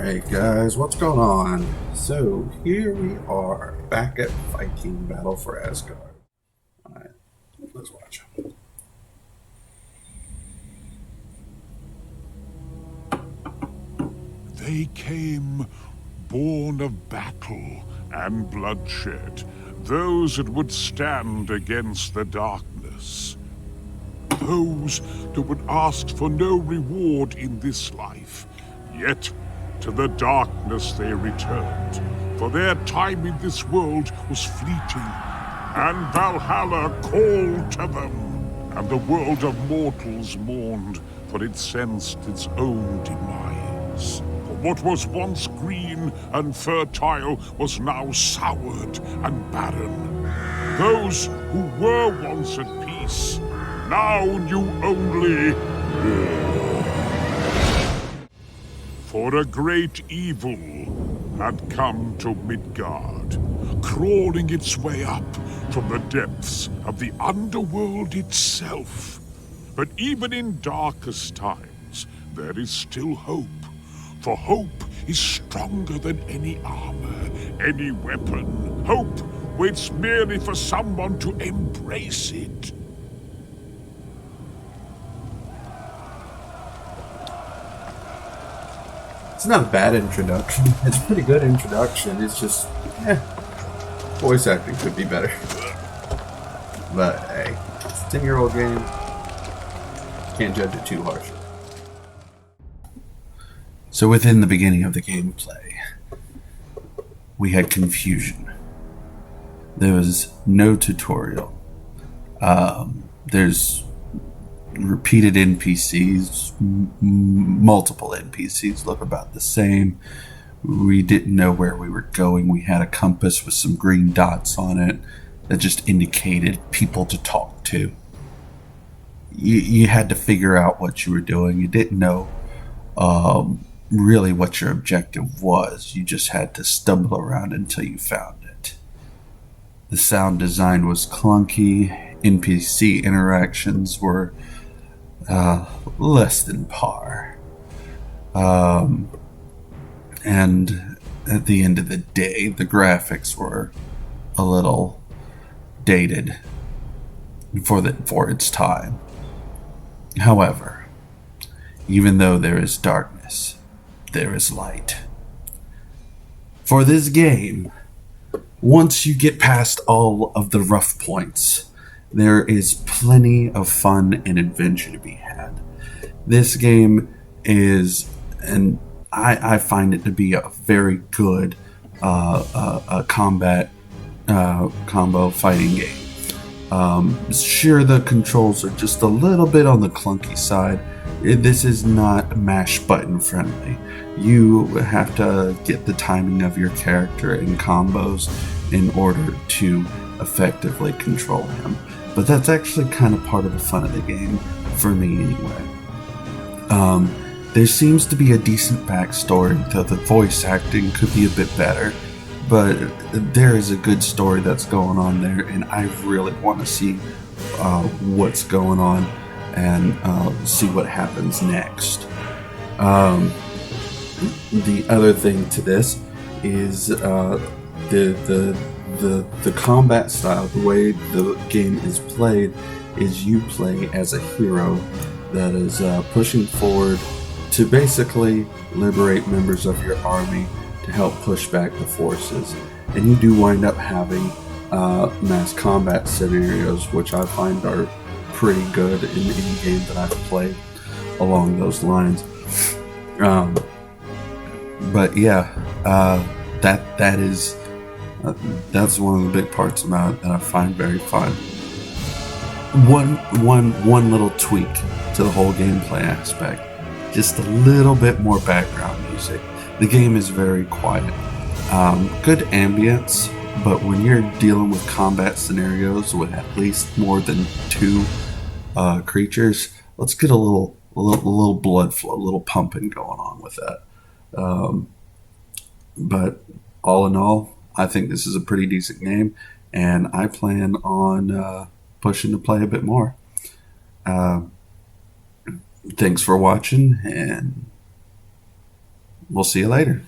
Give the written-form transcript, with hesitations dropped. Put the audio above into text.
Alright guys, what's going on? So here we are back at Viking Battle for Asgard. Alright, let's watch. They came, born of battle and bloodshed, those that would stand against the darkness. Those that would ask for no reward in this life, yet to the darkness they returned, for their time in this world was fleeting, and Valhalla called to them, and the world of mortals mourned, for it sensed its own demise. For what was once green and fertile was now soured and barren. Those who were once at peace now knew only war. For a great evil had come to Midgard, crawling its way up from the depths of the underworld itself. But even in darkest times, there is still hope. For hope is stronger than any armor, any weapon. Hope waits merely for someone to embrace it. It's not a bad introduction. It's a pretty good introduction. It's just, voice acting could be better. But hey, it's a 10-year-old game. Can't judge it too harshly. So within the beginning of the gameplay, we had confusion. There was no tutorial. There's repeated NPCs, multiple NPCs look about the same. We didn't know where we were going. We had a compass with some green dots on it that just indicated people to talk to. You had to figure out what you were doing. You didn't know really what your objective was. You just had to stumble around until you found it. The sound design was clunky. NPC interactions were less than par. And at the end of the day, the graphics were a little dated for its time. However, even though there is darkness, there is light. For this game, once you get past all of the rough points, there is plenty of fun and adventure to be had. This game is, and I find it to be a very good combat combo fighting game. Sure, the controls are just a little bit on the clunky side. This is not mash button friendly. You have to get the timing of your character in combos in order to effectively control him. But that's actually kind of part of the fun of the game, for me anyway. There seems to be a decent backstory, though the voice acting could be a bit better. But there is a good story that's going on there, and I really want to see what's going on and see what happens next. The other thing to this is the combat style. The way the game is played is you play as a hero that is pushing forward to basically liberate members of your army to help push back the forces. And you do wind up having mass combat scenarios, which I find are pretty good in any game that I've played along those lines. But yeah, that's one of the big parts about it that I find very fun. One little tweak to the whole gameplay aspect, just a little bit more background music. The game is very quiet. Good ambience, but when you're dealing with combat scenarios with at least more than two creatures, let's get a little blood flow, a little pumping going on with that. But all in all, I think this is a pretty decent game, and I plan on pushing to play a bit more. Thanks for watching, and We'll see you later.